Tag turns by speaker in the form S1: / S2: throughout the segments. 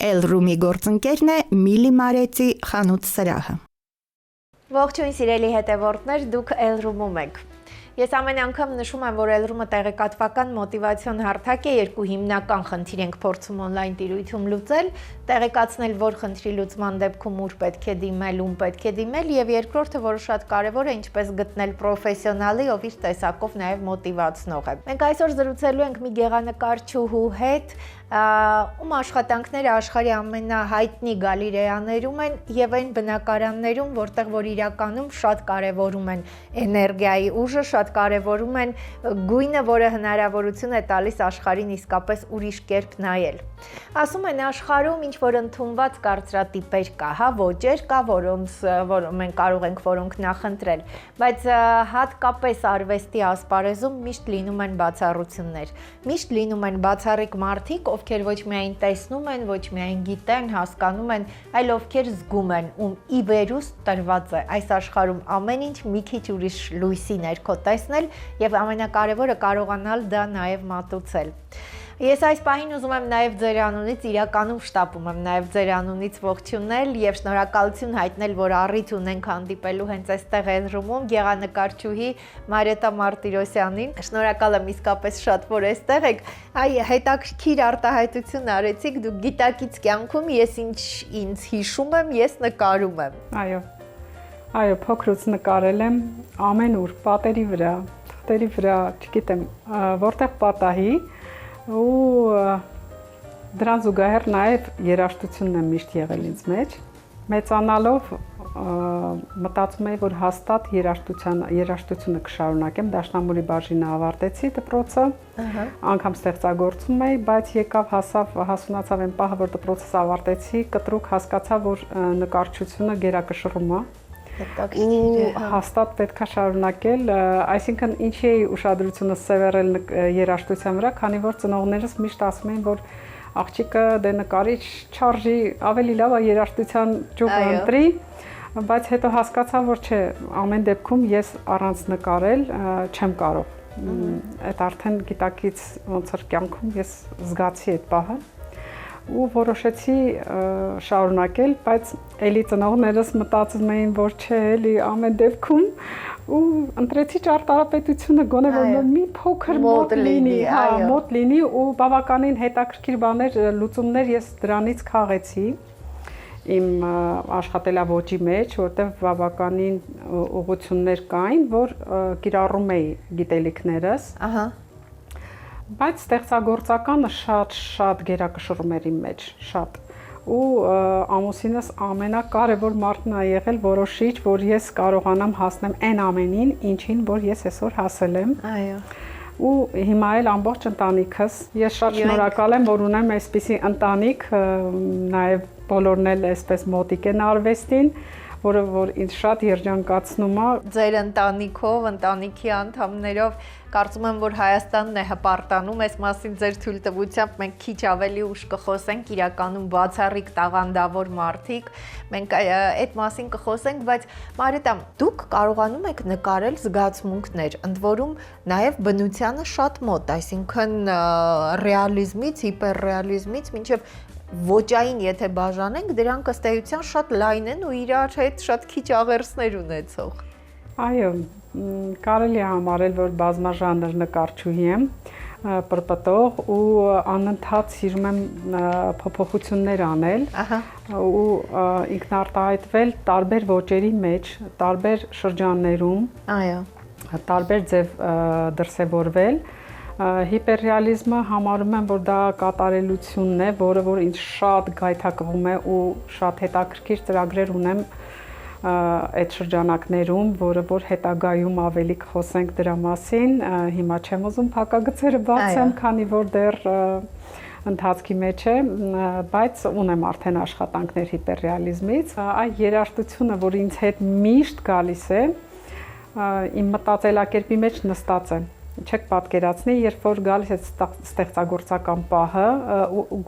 S1: Elroom-ի գործընկերն է Միլի Մարեցի խանութ սրահը։
S2: Ողջույն սիրելի հետևորդներ, դուք Elroom-ում եք։ Ես ամեն անգամ նշում եմ, որ Elroom-ը տեղեկատվական մոտիվացիոն հարթակ է, երկու հիմնական խնդիր ենք փորձում օնլայն տիրույթում լուծել, տեղեկացնել, որ խնդրի լուծման դեպքում ուր պետք է դիմել, ում պետք է դիմել, եւ երկրորդը, որը շատ կարեւոր է, ինչպես գտնել պրոֆեսիոնալի, ով իր տեսակով նաեւ մոտիվացնող է։ Մենք այսօր զրուցելու ենք մի գեղանկարչուհու հետ, ում աշխատանքները աշխարհի ամենահայտնի գալերեաներում են եւ այն բնակարաններում, որտեղ որ իրականում շատ կարեւորում են էներգիայի ուժը, շատ կարեւորում են գույնը, որը հնարավորություն է տալիս աշխարհին իսկապես ուրիշ կերպ նայել։ Ասում են աշխարհում ինչ որ ընդունված կարծրատիպեր կա, հա, ոճեր կա, որոնց մենք կարող ենք որոնք նախընտրել, բայց հատկապես արվեստի ասպարեզում միշտ լինում են բացառություններ, միշտ լինում են բացառիկ մարդիկ, ովքեր ոչ միայն տեսնում են, ոչ միայն գիտեն, հասկանում են, այլ ովքեր զգում են, ում ի վերուստ տրված է այս աշխարհում ամեն ինչ մի քիչ ուրիշ լույսի ներքո տեսնել եւ ամենակարևորը կարողանալ դա նաեւ մատուցել։ Ես այս պահին ուզում եմ նաև ձեր անունից, իրականում շտապում եմ նաև ձեր անունից ողջունել եւ շնորհակալություն հայտնել, որ առիթ ունենք հանդիպելու հենց այստեղ Elroom-ում գեղանկարչուհի Մարետա Մարտիրոսյանին։ Շնորհակալ եմ իսկապես շատ, որ այստեղ եք։ Այ հետաքրքիր արտահայտություն արեցիք, դուք գիտակից կյանքում ես ինձ հիշում եմ, ես նկարում եմ։
S3: Այո, փոքրուց նկարել եմ ամենուր, պատերի վրա, թղթերի վրա, չգիտեմ, որտեղ պատահի ու դրան զուգահեռ նաև երաժշտությունն է միշտ եղել ինձ մեջ։ Մեծանալով մտածում էի, որ հաստատ երաժշտությունը կշարունակեմ, Դաշնամուրի բաժինը ավարտեցի դպրոցը, անգամ ստեղծագործում էի, բայց հասունացավ այն պահը, որ դպրոցս ավարտեցի, կտրուկ հասկացա, որ նկարչությունը գերակշռում է։ Ու հաստատ պետք է շարունակել, այսինքն ինչի էի ուշադրությունը սևեռել երաժշտության վրա, քանի որ ծնողներս միշտ ասում էին, որ աղջիկը դե նկարիչ չարժի, ավելի լավ է երաժշտության ճյուղը ընտրի, բայց հետո հասկացա, որ չէ, ամեն դեպքում ես առանց նկարել չեմ կարող։ Այդ արդեն գիտակից ոնց որ կյանքում ես զգացի այդ պահը ու որոշեցի շարունակել, բայց էլի ծնողներս մտածում էին, որ չէ, էլի ամեն դեպքում ու ընտրեցի ճարտարապետությունը, գոնե որ մի փոքր մոտ լինի ու բավականին հետաքրքիր բաներ, լուծումներ ես դրանից քաղեցի իմ աշխատելավոճի մեջ, որտեղ բավականին ուղղություններ կային, որ կիրառում էի գիտելիքներս։ Բայց ստեղծագործականը շատ գերակշռում էր իմ մեջ, շատ։ Ու ամուսինս ամենակարևոր մարդն է եղել որոշիչ, որ ես կարողանամ հասնեմ այն ամենին, ինչին, որ ես այսօր հասել եմ։ Այո։ Ու հիմա էլ ամբողջ ընտանիքս, ես շատ շնորհակալ եմ, որ ունեմ այսպիսի ընտանիք, նաև բոլորն էլ այսպես մոտիկ են արվեստին, որը որ ինձ շատ երջանկացնում է։
S2: Ձեր ընտանիքով, ընտանիքի անդամներով կարծում եմ, որ Հայաստանն է հպարտանում, այս մասին ձեր թույլտվությամբ մենք քիչ ավելի ուշ կխոսենք, իրականում բացառիկ տաղանդավոր մարդիկ, մենք այդ մասին կխոսենք, բայց Մարետա, դուք կարողանում եք նկարել զգացմունքներ, ընդ որում նաև բնությանը շատ մոտ, այսինքն ռեալիզմից, հիպերռեալիզմից մինչև ոճային, եթե բաժանենք, դրանք ըստ էության շատ լայն են ու իրար հետ շատ քիչ աղերսներ ունեցող։
S3: Այո, կարելի է համարել, որ բազմաժանր նկարչուհի եմ, պրպտող ու անընդհատ սիրում եմ փոփոխություններ անել ու ինքնարտահայտվել տարբեր ոճերի մեջ, տարբեր շրջաններում, տարբեր ձև դրսևորվել։ Հիպերռեալիզմը համարում եմ, որ դա կատարելությունն է, որը որ ինձ շատ գայթակղում է ու շատ հետաքրքիր ծրագրեր ունեմ այդ շրջանակներում, որը որ հետագայում ավելի կխոսենք դրա մասին, հիմա չեմ ուզում փակագծերը բացեմ, քանի որ դեռ ընթացքի մեջ է, բայց ունեմ արդեն աշխատանքներ հիպերռեալիզմից, այդ երաժշտությունը, որ ինձ հետ միշտ գալիս է, իմ մտածելակերպի մեջ նստած է։ Չեք պատկերացնի, երբ որ գալիս է ստեղծագործական պահը,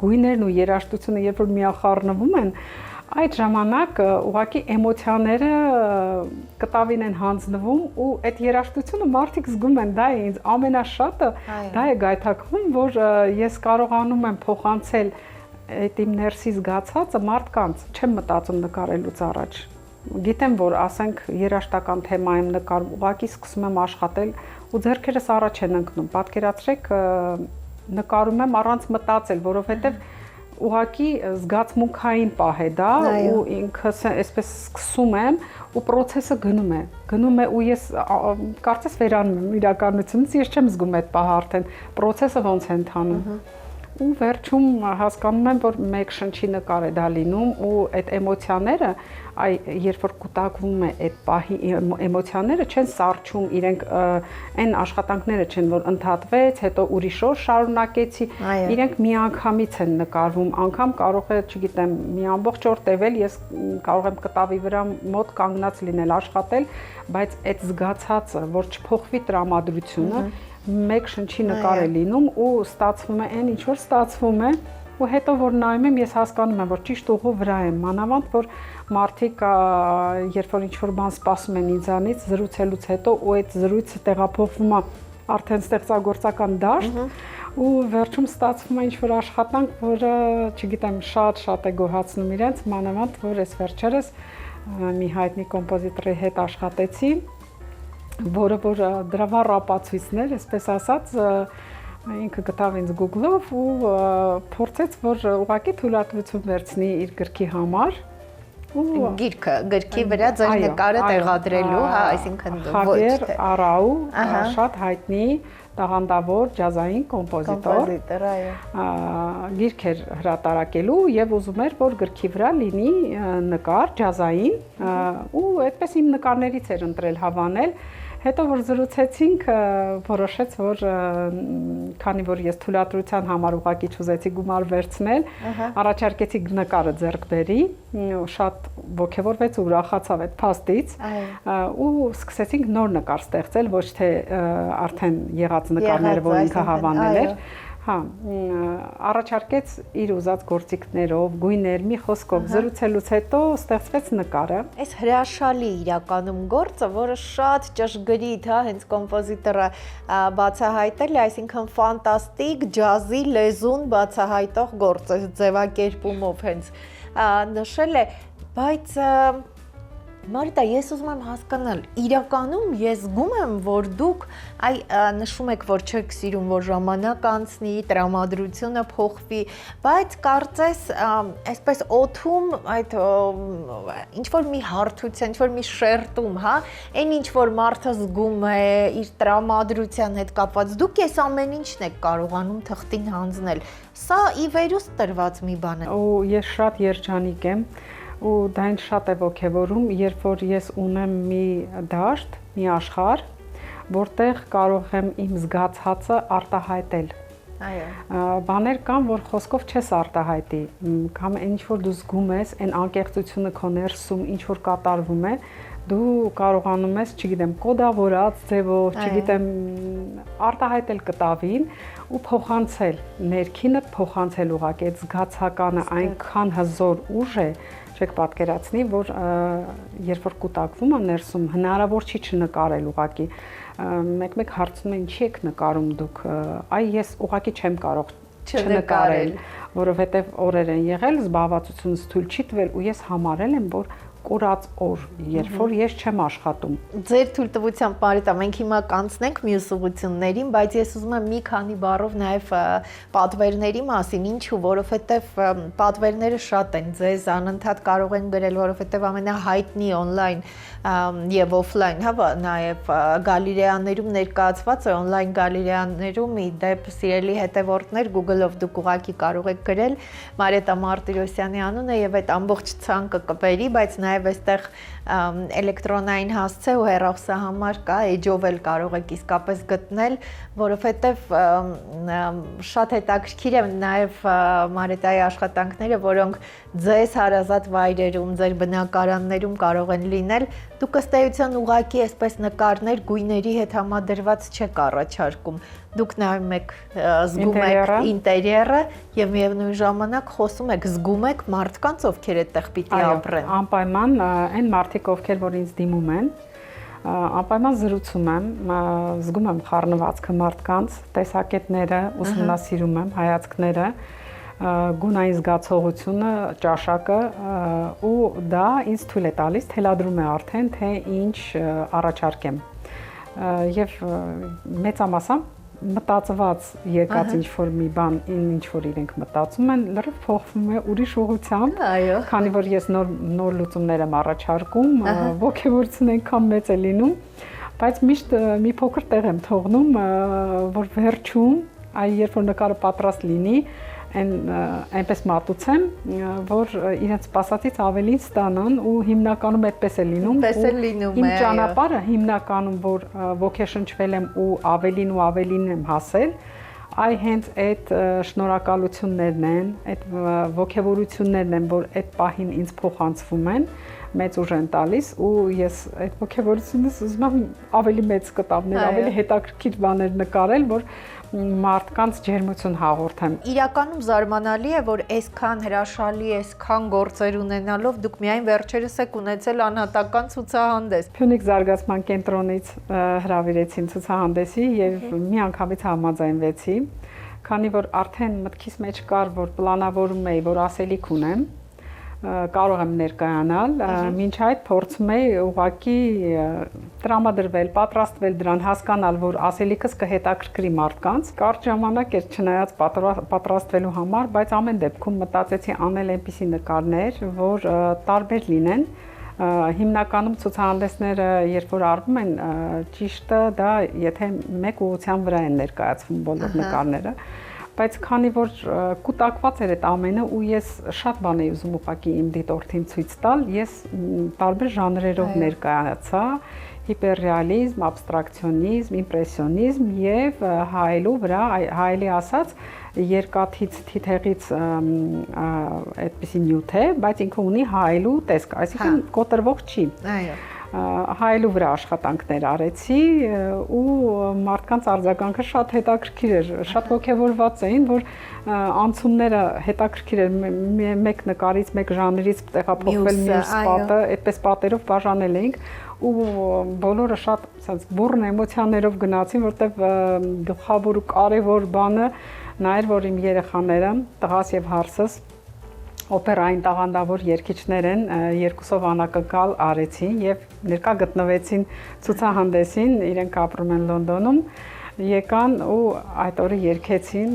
S3: գույներն ու երաժշտությունը, երբ որ միախառնվում են, այդ ժամանակ ուղղակի էմոցիաները կտավին են հանձնվում ու այդ երաժշտությունը մարդիկ զգում են, դա է ինձ ամենաշատը, դա է գայթակղում, որ ես կարողանում եմ փոխանցել այդ իմ ներսի զգացածը մարդկանց չեմ մտածում նկարելուց առաջ։ Գիտեմ, որ ասենք երաժշտական թեմա եմ նկարում, ուղղակի սկսում եմ աշխատել ու ձեռքերս առաջ են ընկնում։ Պատկերացրեք, նկարում եմ առանց մտածել, որովհետև ուղղակի զգացմունքային պահ է դա ու ինքս այսպես սկսում եմ ու process-ը գնում է ու ես կարծես վերանում եմ իրականությունից, ես չեմ զգում այդ պահը արդեն process-ը ոնց է ընթանում։ Ու վերջում հասկանում եմ, որ մեկ շնչի նկար է դա լինում ու այդ էմոցիաները, երբ որ կուտակվում է այդ պահի էմոցիաները չեն սառչում, իրենք այն աշխատանքները չեն, որ ընդհատվեց, հետո ուրիշ օր շարունակեցի, իրենք միանգամից են նկարվում, անգամ կարող է, չգիտեմ, մի ամբողջ օր տևել, ես կարող եմ կտավի վրա մոտ կանգնած լինել, աշխատել, բայց այդ զգացածը, որ չփոխվի տրամադրությունը մեկ շնչի նկար է լինում ու ստացվում է այն ինչ որ ստացվում է ու հետո որ նայում եմ ես հասկանում եմ որ ճիշտ ուղու վրա եմ մանավանդ որ մարդիկ երբ որ ինչ որ բան սպասում են ինձանից զրուցելուց հետո ու այդ զրույցը տեղափոխվում է արդեն ստեղծագործական դաշտ ու վերջում ստացվում է ինչ որ աշխատանք որը չգիտեմ շատ է գոհացնում իրենց մանավանդ որ այս վերջերս մի հայտնի կոմպոզիտորի հետ աշխատեցի որը որ դրա վառ ապացույցներ, այսպես ասած, ինքը գտավ ինձ Google-ով ու փորձեց, որ ուղղակի թույլատվություն վերցնի իր գրքի համար ու
S2: գրքի վրա ձեր նկարը տեղադրելու, հա, այսինքն ոչ թե
S3: Արաու, շատ հայտնի տաղանդավոր ջազային կոմպոզիտոր, գիրք էր հրատարակելու եւ ուզում էր, որ գրքի վրա լինի նկար ջազային ու այդպես իմ նկարներից էր ընտրել հավանել Հետո որ զրուցեցինք, որոշեց, որ քանի որ ես թույլատրության համար ուղղակի չուզեցի գումար վերցնել, առաջարկեցի նկարը ձեռք բերի, շատ ոգևորվեց ու ուրախացավ այդ փաստից, ու սկսեցինք նոր նկար ստեղծել, ոչ թե արդեն եղած նկարները, որ ինքը հավանել էր, Հա, առաջարկեց իր ուզած գործիքներով, գույներ, մի խոսքով զրուցելուց հետո ստեղծվեց նկարը։
S2: Այս հրաշալի իրականում գործը, որը շատ ճշգրիտ, հա, հենց կոմպոզիտորը բացահայտել է, այսինքն ֆանտաստիկ ջազի լեզուն բացահայտող գործ է, ձևակերպումով հենց նշել է, բայց Մարիտա, ես ուզում եմ հասկանալ, իրականում ես զգում եմ, որ դուք նշում եք, որ չեք սիրում, որ ժամանակ անցնի, տրամադրությունը փոխվի, բայց կարծես այսպես օդում այդ ինչ-որ մի հարթության, ինչ-որ մի շերտում, հա, այն ինչ-որ մարդը զգում է իր տրամադրության հետ կապված, դուք ես ամեն ինչն եք կարողանում թղթին հանձնել, սա ի վերուստ տրված մի բան է։
S3: Ու ես շատ երջանիկ եմ, ու դա ինձ շատ է ոգևորում, երբ որ ես ունեմ մի դաշտ, մի աշխարհ, որտեղ կարող եմ իմ զգացածը արտահայտել։ Այո։ Բաներ կան, որ խոսքով չես արտահայտի, կամ ինչ որ դու զգում ես, այն անկեղծությունը քո ներսում ինչ որ կատարվում է, դու կարողանում ես, չգիտեմ, կոդավորած ձևով, չգիտեմ, արտահայտել կտավին ու փոխանցել, ներքինը փոխանցել ուղղակի այդ զգացականը այնքան հզոր ուժ է, չեք պատկերացնի, որ երբ որ կուտակվում է ներսում, հնարավոր չի չնկարել ուղղակի։ Մեկ-մեկ հարցնում են, ինչի եք նկարում դուք, այ ես ուղղակի չեմ կարող չնկարել, որովհետև օրեր են եղել, զբաղվածությունս թույլ չի տվել ու ես համարել եմ, որ կորած օր, երբ որ ես չեմ աշխատում։
S2: Ձեր թույլտվությամբ Մարիտա, մենք հիմա կանցնենք մյուս ուղղություններին, բայց ես ուզում եմ մի քանի բառով նաև պատվերների մասին, ինչու, որովհետև պատվերները շատ են, ձեզ անընդհատ կարող են գրել, որովհետև ամենահայտնի on-line եւ offline, հա, նաև գալերեաներում ներկայացված է on-line գալերեաներում ի դեպ սիրելի հետևորդներ Google-ով դուք ուղղակի կարող եք գրել Մարիտա Մարտիրոսյանի անունը եւ այդ ամբողջ ցանկը կբերի, բայց նաև այստեղ էլեկտրոնային հասցե ու հեռախոսահամար կա, էջով էլ կարող եք իսկապես գտնել, որովհետև շատ հետաքրքիր է նաև Մարիտայի աշխատանքները, որոնք ձեզ հարազատ վայրերում, ձեր բնակարաններում կարող են լինել, դուք ըստ էության ուղղակի այսպես նկարներ գույների հետ համադրված չեք առաջարկում, դուք նայում եք, զգում եք ինտերիերը եւ միևնույն ժամանակ խոսում եք, զգում եք մարդկանց, ովքեր այդտեղ պիտի ապրեն։
S3: Անպայման այն մարդիկ, ովքեր որ ինձ դիմում են, անպայման զրուցում եմ, զգում եմ խառնվածքը մարդկանց, տեսակետները, ուսումնասիրում եմ, հայացքները, գունային զգացողությունը, ճաշակը ու դա ինձ թույլ է տալիս, թելադրում է արդեն, թե ինչ առաջարկեմ։ Եվ մեծամասամբ մտածված եկած ինչ-որ մի բան, ինչ-որ իրենք մտածում են, լրիվ փոխվում է ուրիշ ուղղությամբ, քանի որ ես նոր լուծումներ եմ առաջարկում, ոգևորությունն այնքան մեծ է լինում, բայց միշտ մի փոքր տեղ եմ թողնում, որ վերջում, երբ որ նկարը պատրաստ լինի, այնպես մատուցեմ, որ իրենց սպասածից ավելին ստանան ու հիմնականում այդպես է լինում։ Իմ ճանապարհը հիմնականում, որ ոգեշնչվել եմ ու ավելին եմ հասել, այ հենց այդ շնորհակալություններն են, այդ ոգևորություններն են, որ այդ պահին ինձ փոխանցվում են, մեծ ուժ են տալիս ու ես այդ ոգևորությունից ուզում եմ ավելի մեծ կտավներ, ավելի հետաքրքիր բաներ նկարել, որ մարդկանց ջերմություն հաղորդեմ։
S2: Իրականում զարմանալի է, որ այսքան հրաշալի, այսքան գործեր ունենալով դուք միայն վերջերս եք ունեցել անհատական ցուցահանդես։
S3: Փյունիկ զարգացման կենտրոնից հրավիրեցին ցուցահանդեսի եւ միանգամից համաձայնվեցի, քանի որ արդեն մտքիս մեջ կար, որ պլանավորում էի, որ ասելիք ունեմ, կարող եմ ներկայանալ, մինչ այդ փորձում էի ուղղակի տրամադրվել, պատրաստվել դրան, հասկանալ, որ ասելիքս կհետաքրքրի մարդկանց։ Կարճ ժամանակ էր չնայած պատրաստվելու համար, բայց ամեն դեպքում մտածեցի անել այնպիսի նկարներ, որ տարբեր լինեն։ Հիմնականում ցուցահանդեսները, երբ որ արվում են, ճիշտը դա եթե մեկ ուղղության վրա են ներկայացվում բոլոր նկարները, բայց քանի որ կուտակված էր այդ ամենը ու ես շատ բան էի ուզում ուղղակի իմ դիտորդին ցույց տալ, ես տարբեր ժանրերով ներկայացա, հիպերռեալիզմ, աբստրակցիոնիզմ, իմպրեսիոնիզմ եւ հայելու վրա, հայելի ասած, երկաթից, թիթեղից այդպիսի նյութ է, բայց ինքը ունի հայելու տեսք, այսինքն կոտրվող չի։ Այո։ Հայելու վրա աշխատանքներ արեցի ու մարդկանց արձագանքը շատ հետաքրքիր էր, շատ ոգևորված էին, որ անցումները հետաքրքիր էր, մեկ նկարից, մեկ ժանրից տեղափոխվել մյուս պատը, այդպես պատերով բաժանել էինք ու բոլորը շատ բուռն էմոցիաներով գնացին, որտեվ գլխավոր ու կարևոր բանը նա էր, որ իմ երեխաները, տղաս եւ հարսս օպերային տաղանդավոր երգիչներ են, երկուսով անակնկալ արեցին եւ ներկա գտնվեցին ցուցահանդեսին, իրենք ապրում են Լոնդոնում, եկան ու այդ օրը երգեցին,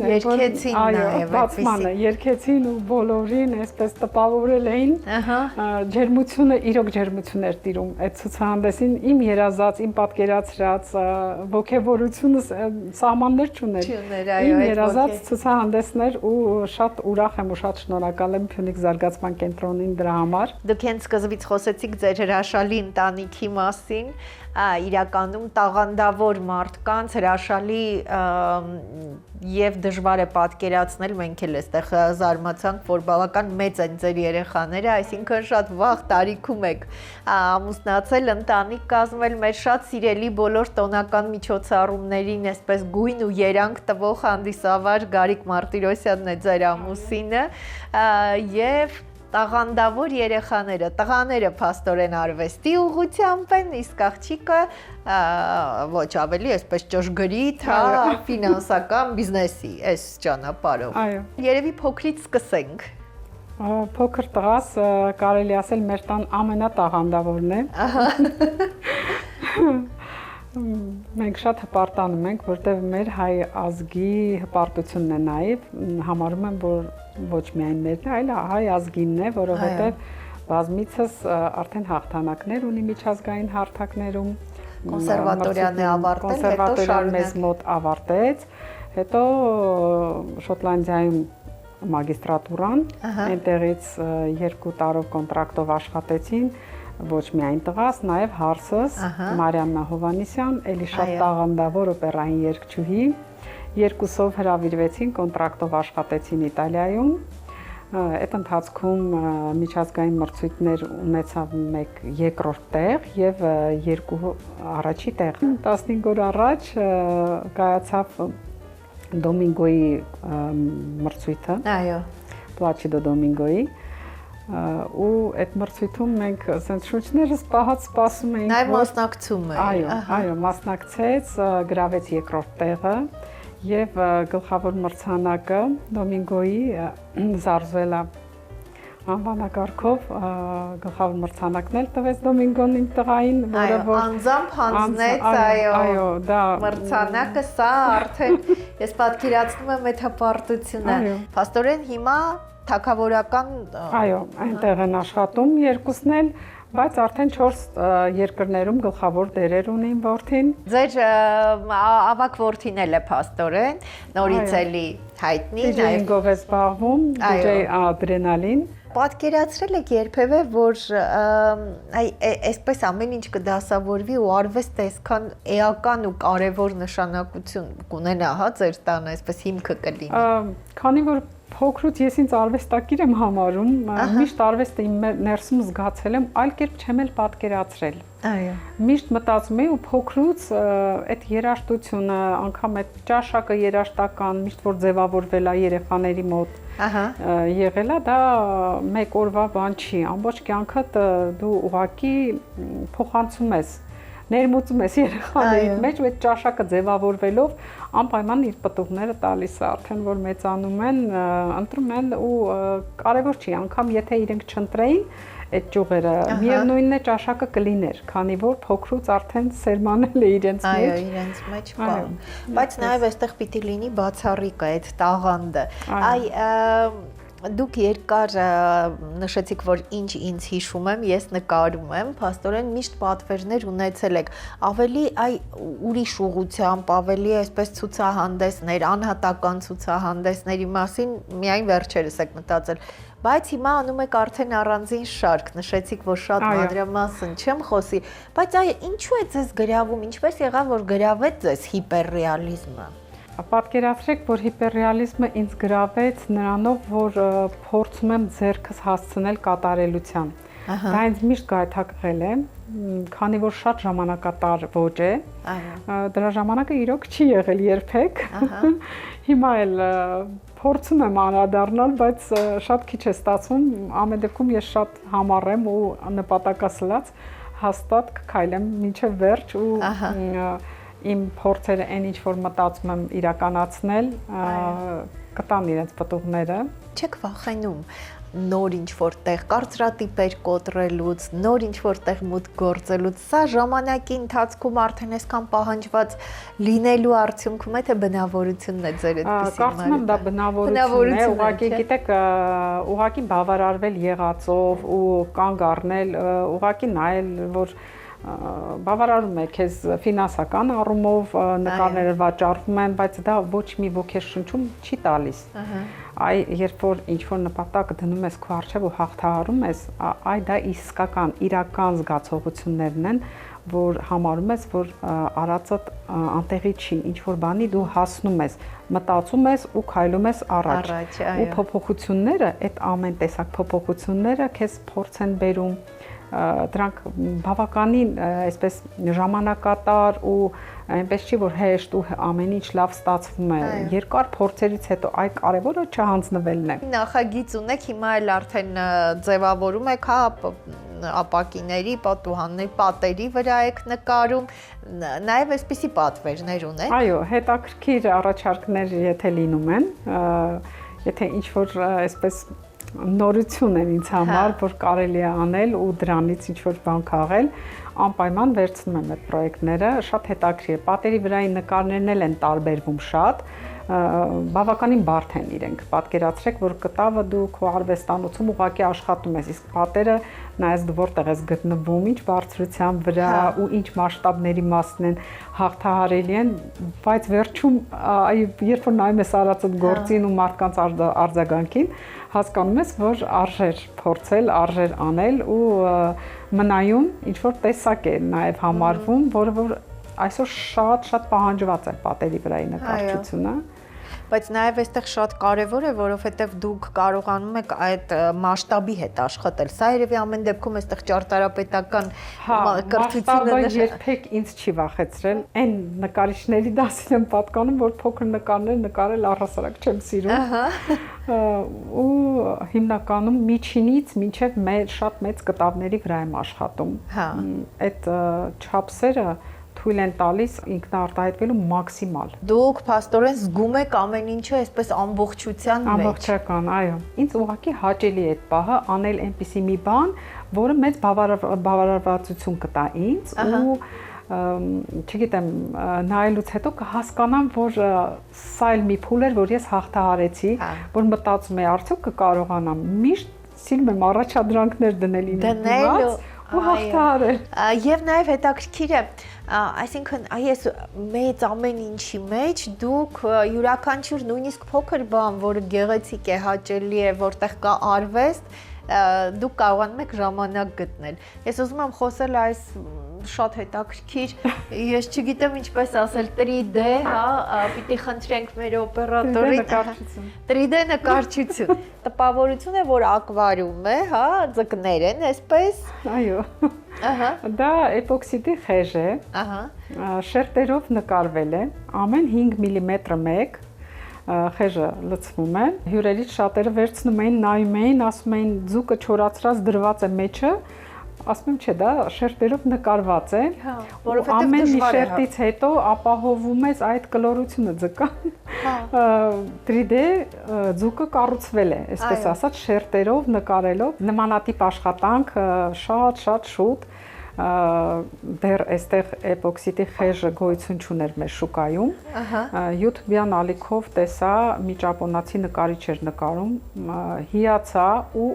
S3: բացմանը երգեցին ու բոլորին այսպես տպավորել էին, ջերմությունը, իրոք ջերմություն էր տիրում այդ ցուցահանդեսին, իմ երազած, իմ պատկերացրած ոգևորությունը սահմաններ չուներ, իմ երազած ցուցահանդեսներ ու շատ ուրախ եմ ու շատ շնորհակալ եմ Փյունիկ զարգացման կենտրոնին դրա համար։
S2: Դուք հենց սկզբից խոսեցիք ձեր հրաշալի ընտանիքի մասին, իրականում տաղանդավոր մարդկանց հրաշալի եւ դժվար է պատկերացնել, մենք էլ այստեղ զարմացանք, որ բավական մեծ են ձեր երեխաները, այսինքն շատ վաղ տարիքում եք ամուսնացել, ընտանիք կազմել, մեր շատ սիրելի բոլոր տոնական միջոցառումներին այսպես գույն ու երանգ տվող հանդիսավար Գարիկ Մարտիրոսյանն է ձեր ամուսինը եւ տաղանդավոր երեխաները, տղաները փաստորեն արվեստի ուղղությամբ են, իսկ աղջիկը ոչ ավելի այսպես ճշգրիտ, ֆինանսական բիզնեսի այս ճանապարհով։ Այո։ Երևի փոքրից սկսենք։
S3: Փոքր տղաս կարելի ասել մեր տան ամենատաղանդավորն է։ Ահա։ Մենք շատ հպարտանում ենք, որտեղ մեր հայ ազգի հպարտությունն է նաև, համարում եմ, որ ոչ միայն մերն է, այլ հայ ազգինն է, որովհետև բազմիցս արդեն հաղթանակներ ունի միջազգային հարթակներում,
S2: կոնսերվատորիան է ավարտել, հետո
S3: շարունակ մեզ մոտ ավարտեց, հետո Շոտլանդիայում մագիստրատուրան, այնտեղից 2 տարով կոնտրակտով աշխատեցին, ոչ միայն տղաս, նաև հարսս Մարիամնա Հովանեսյան, էլի շատ տաղանդավոր օպերային երգչուհի, երկուսով հրավիրվեցին, կոնտրակտով աշխատեցին Իտալիայում, այդ ընթացքում միջազգային մրցույթներ ունեցավ մեկ երկրորդ տեղ եւ 2 առաջի տեղ։ 15 օր առաջ կայացավ Դոմինգոյի մրցույթը։ Այո։ Պլաչիդո Դոմինգոյի ու այդ մրցույթում մենք ասենք շուրջներս պահած սպասում էինք։
S2: Նաև մասնակցում էի։
S3: Այո, մասնակցեց, գրավեց երկրորդ տեղը Եվ գլխավոր մրցանակը Դոմինգոյի Զարզվելա անվանակարգով գլխավոր մրցանակն էլ տվեց Դոմինգոն իմ տղային, որը որ
S2: անձամբ հանձնեց,
S3: այո, դա
S2: մրցանակը, սա արդեն ես պատկերացնում եմ այդ հպարտությունը։ Փաստորեն հիմա թագավորական
S3: այո, այնտեղ են աշխատում երկուսն էլ, բայց արդեն 4 երկրներում գլխավոր դերեր ունին որդին։
S2: Ձեր ավակ որդին էլ է փաստորեն, նորից էլի հայտնի,
S3: DJ-ով է զբաղվում, DJ Ադրենալին։
S2: Պատկերացրել եք երբևէ, որ այսպես ամեն ինչ կդասավորվի ու արվեստը այսքան էական ու կարևոր նշանակություն կունենա, հա, ձեր տանը, այսպես հիմքը կլինի։
S3: Քանի որ փոքրուց ես ինձ արվեստագիր եմ համարում, միշտ արվեստը իմ ներսում զգացել եմ, այլ կերպ չեմ էլ պատկերացրել։
S2: Այո։
S3: Միշտ մտածում եմ ու փոքրուց այդ երաժշտությունը, անգամ այդ ճաշակը երաժշտական, միշտ որ ձևավորվել է երեխաների մոտ, եղել է, դա մեկ օրվա բան չի, ամբողջ կյանքդ դու ուղղակի փոխանցում ես, ներմուծում ես երեխաների մեջ, ու այդ ճաշակը ձևավորվելով անպայման իր պտուղները տալիս է, արդեն որ մեծանում են, ընտրում են ու կարևոր չի, անգամ եթե իրենք չընտրեին այդ ճյուղերը, միևնույնն է ճաշակը կլիներ, քանի որ փոքրուց արդեն սերմանել է իրենց մեջ։
S2: Այո, իրենց մեջ կա։ Բայց նաև այստեղ պիտի լինի բացառիկը, այդ տաղանդը։ Դուք երկար նշեցիք, որ ինչ ինձ հիշում եմ, ես նկարում եմ, փաստորեն միշտ պատվերներ ունեցել եք, ավելի ուրիշ ուղղությամբ, ավելի այսպես ցուցահանդեսներ, անհատական ցուցահանդեսների մասին միայն վերջերս եք մտածել, բայց հիմա անում եք արդեն առանձին շարք, նշեցիք, որ շատ մանրամասն չեմ խոսի, բայց ինչու է ձեզ գրավում, ինչպես եղավ, որ գրավեց ձեզ հիպերռեալիզմը։
S3: Պատկերացրեք, որ հիպերռեալիզմը ինձ գրավեց նրանով, որ փորձում եմ ձեռքս հասցնել կատարելության։ Դա ինձ միշտ գայթակղել է, քանի որ շատ ժամանակատար ոճ է։ Դրա ժամանակը իրոք չի եղել երբեք։ Հիմա էլ փորձում եմ անդրադառնալ, բայց շատ քիչ է ստացվում։ Ամեն դեպքում ես շատ համառ եմ ու նպատակասլաց հաստատ կքայլեմ մինչև վերջ ու իմ փորձերը այն ինչ որ մտածում եմ իրականացնել, կտան իրենց պտուղները։
S2: Չեք վախենում նոր ինչ որտեղ կարծրատիպեր կոտրելուց, նոր ինչ որտեղ մուտք գործելուց, սա ժամանակի ընթացքում արդեն այսքան պահանջված լինելու արդյունքում է, թե բնավորությունն է ձեր այդպիսի։
S3: Կարծում եմ դա բնավորություն է, ուղղակի գիտեք, ուղղակի բավարարվել եղածով ու կանգ առնել, ուղղակի նայել, որ բավարարում է քեզ ֆինանսական առումով, նկարները վաճառվում են, բայց դա ոչ մի ոգեշնչում չի տալիս։ Երբ որ ինչ-որ նպատակ դնում ես քո առջև ու հաղթահարում ես, դա իսկական, իրական զգացողություններն են, որ համարում ես, որ արածդ անտեղի չի, ինչ-որ բանի դու հասնում ես, մտածում ես ու քայլում ես առաջ։ Ու փոփոխությունները, այդ ամեն տեսակ փոփոխությունները քեզ փորձ են բերում, դրանք բավականին այսպես ժամանակատար ու այնպես չի որ հեշտ ու ամեն ինչ լավ ստացվում է, երկար փորձերից հետո այ կարևորը չհանձնվելն է։
S2: Նախագիծ ունեք, հիմա էլ արդեն ձևավորում եք, հա, ապակիների, պատուհանների պատերի վրա եք նկարում, նաև այսպիսի պատվերներ ունեք։ Այո,
S3: հետաքրքիր առաջարկներ եթե լինում են, եթե ինչ որ այսպես նորություն են ինձ համար, որ կարելի է անել ու դրանից ինչ-որ բան քաղել, անպայման վերցնում եմ այդ պրոյեկտները, շատ հետաքրքիր է, պատերի վրայի նկարներն էլ են տարբերվում շատ, բավականին բարդ են իրենք, պատկերացրեք, որ կտավը դու քո արվեստանոցում ուղղակի աշխատում ես, իսկ պատերը նայես դու որտեղ ես գտնվում, ինչ բարձրության վրա ու ինչ մասշտաբների մասն են, հաղթահարելի են, բայց վերջում երբ որ նայում ես արածդ գործին ու մարդկանց արձագանքին, հասկանում ես, որ արժեր փորձել, արժեր անել ու մնայուն ինչ որ տեսակ է նաև համարվում, որը որ այսօր շատ պահանջված է պատերի վրայի նկարչությունը։
S2: Բայց նաև այստեղ շատ կարևոր է, որովհետև դուք կարողանում եք այդ մասշտաբի հետ աշխատել։ Սա երևի ամեն դեպքում այստեղ ճարտարապետական կրթությունը
S3: երբեք ինձ չի վախեցրել։ Այն նկարիչների դասին եմ պատկանում, որ փոքր նկարներ նկարել առհասարակ չեմ սիրում։ Ու հիմնականում միջինից մինչև շատ մեծ կտավների վրա եմ աշխատում։ Այդ չափսերը թույլ են տալիս ինքնարտահայտվելու մաքսիմալ։
S2: Դուք փաստորեն զգում եք ամեն ինչը այսպես ամբողջության մեջ։
S3: Ամբողջական, այո։ Ինձ ուղղակի հաճելի է այդ պահը անել այնպիսի մի բան, որը մեծ բավարարվածություն կտա ինձ ու չգիտեմ, նայելուց հետո կհասկանամ, որ սա էլ մի փուլ էր, որ ես հաղթահարեցի, որ մտածում եմ արդյոք կկարողանամ։ Միշտ սիրում եմ առաջադրանքներ դնել իմ դիմաց ու հաղթահարել։
S2: Եվ նաև հետաքրքիր է, այսինքն այս մեծ ամեն ինչի մեջ դուք յուրաքանչյուր նույնիսկ փոքր բան, որը գեղեցիկ է, հաճելի է, որտեղ կա արվեստ, դուք կարողանում եք ժամանակ գտնել։ Ես ուզում եմ խոսել այս շատ հետաքրքիր, ես չգիտեմ ինչպես ասել, 3D, հա, պիտի խնդրենք մեր օպերատորին 3D նկարչություն։ Տպավորություն է, որ ակվարիում է, հա, ձկներ են, այսպես։
S3: Այո։
S2: Ահա։
S3: Դա էպոքսիդի խեժ է։
S2: Ահա։
S3: Շերտերով նկարվել է, ամեն 5 մմ մեկ խեժը լցվում է։ Հյուրերից շատերը վերցնում էին, նայում էին, ասում էին ձուկը չորացրած դրված է մեջը, ասում եմ չէ, դա շերտերով նկարված է։ Որովհետև ամեն մի շերտից հետո ապահովում ես այդ կլորությունը ձկան։ 3D ձուկը կառուցվել է, այսպես ասած, շերտերով նկարելով, նմանատիպ աշխատանք շատ շուտ դեռ այստեղ էպոքսիդի խեժը գոյություն չուներ մեր շուկայում։ YouTube-յան ալիքով տեսա մի ճապոնացի նկարիչ էր նկարում, հիացա ու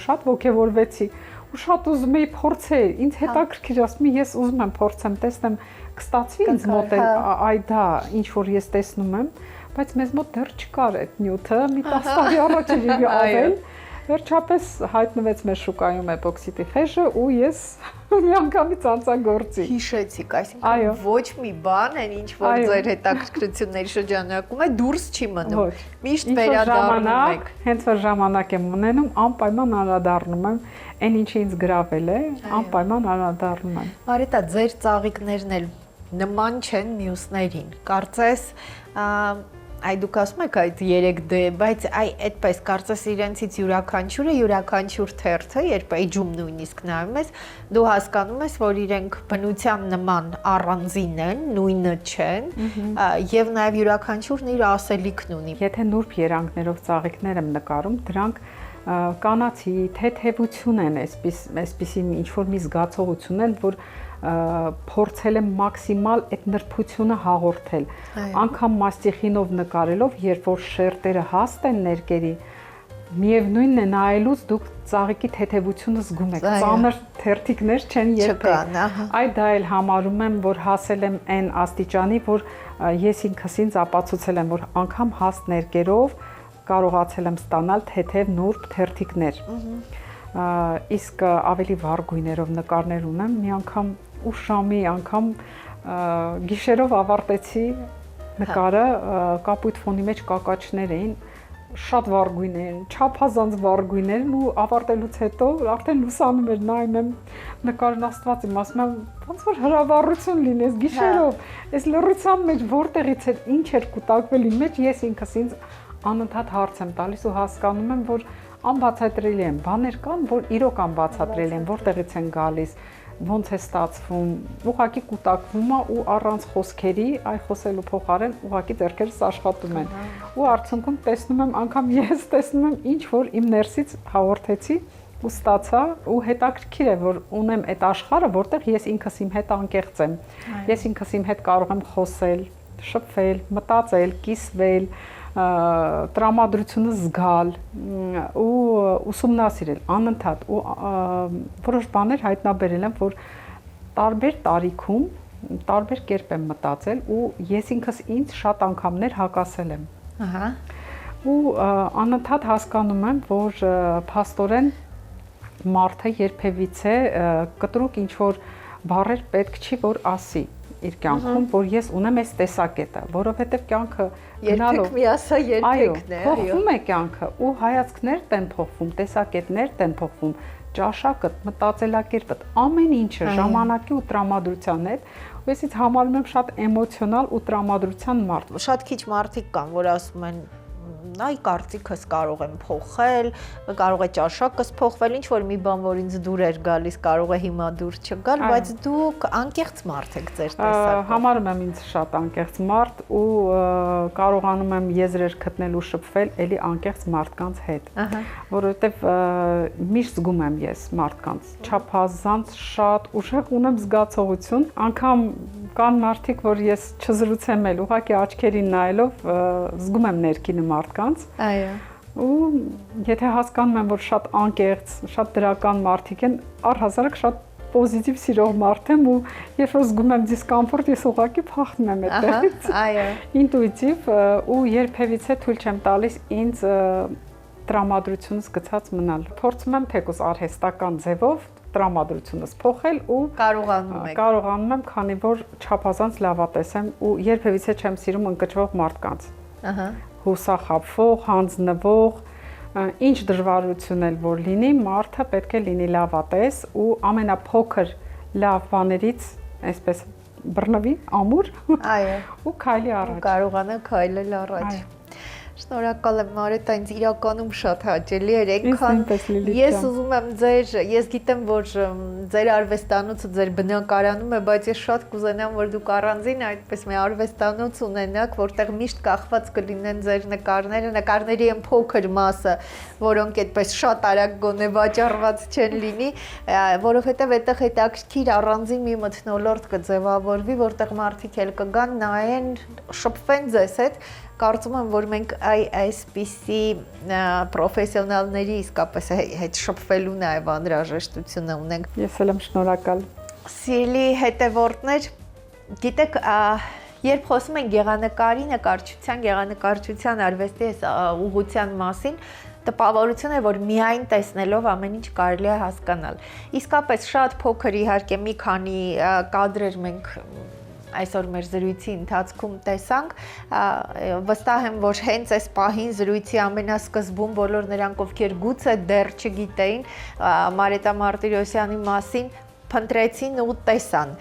S3: շատ ոգևորվեցի ու շատ ուզում էի փորձել։ Ինձ հետաքրքիր ասում եմ, ես ուզում եմ փորձեմ, տեսնեմ կստացվի ինձ մոտ այ դա ինչ որ ես տեսնում եմ, բայց մեզ մոտ դեռ չկար այդ նյութը, մի 10 տարի առաջ էր ավել։ Վերջապես հայտնվեց մեր շուկայում էպոքսիդի խեժը ու ես միանգամից անցագործի։
S2: Հիշեցիք, այսինքն ոչ մի բան են ինչ որ ձեր հետաքրքրությունների շրջանակում է դուրս չի մնում։ Միշտ վերադառնում եք։
S3: Հենց որ ժամանակ եմ ունենում, անպայման անդրադառնում եմ այն ինչը ինձ գրավել է, անպայման անդրադառնում եմ։
S2: Մարիետա, ձեր ծաղիկներն էլ նման չեն մյուսներին։ Կարծես այ դուք ասում եք այդ 3D, բայց այդպես կարծես իրենցից յուրաքանչյուր թերթը, երբ էջում նույնիսկ նայում ես, դու հասկանում ես, որ իրենք բնության նման առանձին են, նույնը չեն, եւ նաեւ յուրաքանչյուրն իր ասելիքն ունի։
S3: Եթե նուրբ երանգներով ծաղիկներ եմ նկարում, դրանք կանացի թեթևություն են, այսպիսի ինչ որ մի զգացողություն են, որ փորձել եմ մաքսիմալ այդ նրբությունը հաղորդել։ Անկամ մաստիխինով նկարելով, երբ որ շերտերը հաստ են ներկերի, միևնույնն է նայելուց դուք ծաղիկի թեթևությունը զգում եք։ Ծանր թերթիկներ չեն երբեք։ Այդ դա էլ համարում եմ, որ հասել եմ այն աստիճանի, որ ես ինքս ինձ ապացուցել եմ, որ անգամ հաստ ներկերով կարողացել եմ ստանալ թեթև նուրբ թերթիկներ։ Իսկ ավելի վառ գույներով նկարներ ունեմ, մի անգամ ուշ ժամի անգամ գիշերով ավարտեցի նկարը, կապույտ ֆոնի մեջ կակաչներ էին, շատ վառ գույներ, չափազանց վառ գույներ ու ավարտելուց հետո արդեն լուսանում էր, նայում եմ նկարն Աստված իմ, ասում եմ ոնց որ հրավառություն լինես գիշերով, այս լռության մեջ որտեղից էր, ինչ էր կուտակվել իմ մեջ, ես ինքս ինձ անընդհատ հարց եմ տալիս ու հասկանում եմ, որ անբացատրելի են, բաներ կան, որ իրոք անբացատրելի են, որտեղից են գալիս, ոնց է ստացվում, ուղղակի կուտակվում է ու առանց խոսքերի, այ խոսելու փոխարեն ուղղակի ձեռքերս աշխատում են։ Ու արդյունքում տեսնում եմ, անգամ ես տեսնում եմ, ինչ որ իմ ներսից հաղորդեցի ու ստացա ու հետաքրքիր է, որ ունեմ այդ աշխարհը, որտեղ ես ինքս իմ հետ անկեղծ եմ։ Ես ինքս իմ հետ կարող եմ խոսել, շփվել, մտածել, կիսվել, տրամադրությունը զգալ ու ուսումնասիրել անընդհատ ու որոշ բաներ հայտնաբերել եմ, որ տարբեր տարիքում տարբեր կերպ եմ մտածել ու ես ինքս ինձ շատ անգամներ հակասել եմ։ Ահա։ Ու անընդհատ հասկանում եմ, որ փաստորեն մարդը երբևիցե կտրուկ ինչ որ բառեր պետք չի որ ասի իր կյանքում, որ ես ունեմ այս տեսակետը, որովհետև կյանքը
S2: երբեք մի ասա երբեք է,
S3: փոխվում է կյանքը ու հայացքներդ են փոխվում, տեսակետներդ են փոխվում, ճաշակդ, մտածելակերպդ, ամեն ինչը ժամանակի ու տրամադրության հետ, ու ես ինձ համարում եմ շատ էմոցիոնալ ու տրամադրության մարդ։
S2: Շատ քիչ մարդիկ կան, որ ասում են այ կարծիքս կարող եմ փոխել, կարող է ճաշակս փոխվել, ինչ որ մի բան, որ ինձ դուր էր գալիս, կարող է հիմա դուր չգալ, բայց դուք անկեղծ մարդ եք ձեր տեսակով։
S3: Համարում եմ ինձ շատ անկեղծ մարդ ու կարողանում եմ եզրեր գտնել ու շփվել էլի անկեղծ մարդկանց հետ, որովհետև միշտ զգում եմ ես մարդկանց, չափազանց շատ ուժեղ ունեմ զգացողություն, անգամ կան մարդիկ, որ ես չզրուցեմ էլ, ուղղակի աչքերին նայելով զգում եմ ներքինը մարդկանց։
S2: Այո։
S3: Ու եթե հասկանում եմ, որ շատ անկեղծ, շատ դրական մարդիկ են, առհասարակ շատ պոզիտիվ սիրող մարդ եմ ու երբ որ զգում եմ դիսկոմֆորտ, ես ուղղակի փախնում եմ այդտեղից։
S2: Այո։
S3: Ինտուիտիվ ու երբևիցե թույլ չեմ տալիս ինձ տրամադրությունս գցած մնալ։ Փորձում եմ թեկուզ արհեստական ձևով տրամադրությունս փոխել ու կարողանում եմ, քանի որ չափազանց լավատես եմ ու երբևիցե չեմ սիրում ընկճվող մարդկանց։ Հուսախաբվող, հանձնվող, ինչ դժվարություն էլ որ լինի, մարդը պետք է լինի լավատես ու ամենափոքր լավ բաներից, այսպես բռնվի, ամուր։ Այո։ Ու քայլի առաջ։
S2: Կարողանա քայլել առաջ։ Շնորհակալ եմ Մարետա, ինձ իրականում շատ հաճելի էր, այնքան ես ուզում եմ ես գիտեմ, որ ձեր արվեստանոցը ձեր բնակարանում է, բայց ես շատ կուզենամ, որ դուք առանձին այդպես մի արվեստանոց ունենաք, որտեղ միշտ կախված կլինեն ձեր նկարները, նկարների այն փոքր մասը, որոնք այդպես շատ արագ գոնե վաճառված չեն լինի, որովհետև այդտեղ հետաքրքիր առանձին մի մթնոլորտ կձևավորվի, որտեղ մարդիկ էլ կգան, նայեն, շփվեն ձեզ հետ։ Կարծում եմ, որ մենք այսպիսի պրոֆեսիոնալների իսկապես հետ շփվելու նաև անհրաժեշտությունը ունենք։
S3: Ես էլ եմ շնորհակալ։
S2: Սիրելի հետևորդներ, գիտեք, երբ խոսում ենք գեղանկարի, գեղանկարչության արվեստի ուղղության մասին, տպավորություն է, որ միայն տեսնելով ամեն ինչ կարելի է հասկանալ։ Իսկապես շատ փոքր իհարկե մի քանի կադրեր մենք այսօր մեր զրույցի ընթացքում տեսանք, վստահ եմ, որ հենց այս պահին զրույցի ամենասկզբում բոլոր նրանք, ովքեր գուցե դեռ չգիտեին Մարետա Մարտիրոսյանի մասին, փնտրեցին ու տեսան։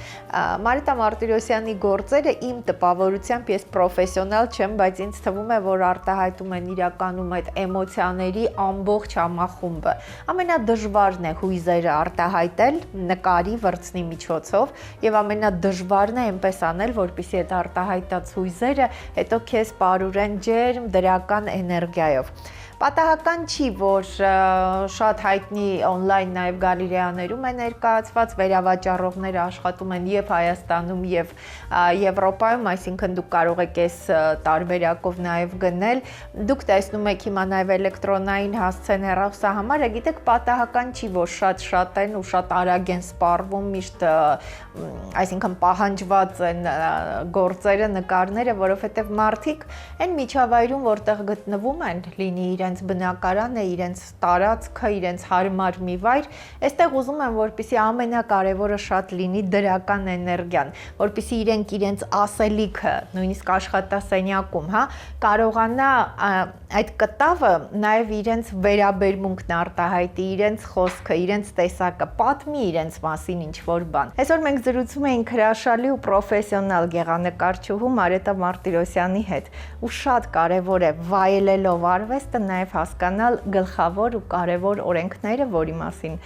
S2: Մարետա Մարտիրոսյանի գործերը իմ տպավորությամբ ես պրոֆեսիոնալ չեմ, բայց ինձ թվում է, որ արտահայտում են իրականում այդ էմոցիաների ամբողջ համախումբը։ Ամենադժվարն է հույզերը արտահայտել նկարի վրձնի միջոցով եւ ամենադժվարն է այնպես անել, որպեսզի այդ արտահայտած հույզերը հետո քեզ պարուրեն ջերմ դրական էներգիայով։ Պատահական չի, որ շատ հայտնի on-line նաև գալերեաներում է ներկայացված, վերավաճառողները աշխատում են եւ Հայաստանում եւ Եվրոպայում, այսինքն դուք կարող եք այս տարբերակով նաև գնել։ Դուք տեսնում եք հիմա նաև էլեկտրոնային հասցեն հեռախոսահամարը, գիտեք, պատահական չի, որ շատ են ու շատ արագ են սպառվում, միշտ այսինքն պահանջված են գործերը, նկարները, որովհետեւ մարդիկ այն միջավայրում, որտեղ գտնվում են, լինի իրենց բնակարանը, իրենց տարածքը, իրենց հարմար մի վայր, այստեղ ուզում են, որպեսզի ամենակարևորը շատ լինի դրական էներգիան, որպեսզի իրենց ասելիքը, նույնիսկ աշխատասենյակում, կարողանա այդ կտավը նաև իրենց վերաբերմունքն արտահայտի, իրենց խոսքը, իրենց տեսակը, պատմի իրենց մասին ինչ-որ բան։ Այսօր մենք զրուցում էինք հրաշալի ու պրոֆեսիոնալ գեղանկարչուհու Մարետա Մարտիրոսյանի հետ, ու շատ կարևոր է վայելելով արվեստը նաև հասկանալ գլխավոր ու կարևոր օրենքները, որի մասին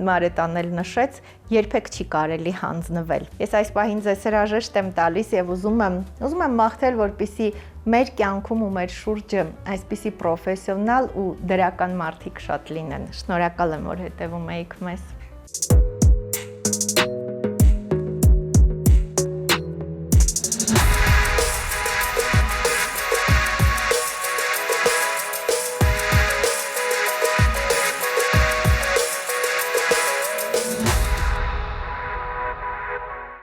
S2: Մարետան էլ նշեց, երբեք չի կարելի հանձնվել։ Ես այս պահին ձեզ հրաժեշտ եմ տալիս եւ ուզում եմ մաղթել, որպեսզի մեր կյանքում ու մեր շուրջը այսպիսի պրոֆեսիոնալ ու դրական մարդիկ շատ լինեն։ Շնորհակալ եմ, որ հետևում եք մեզ։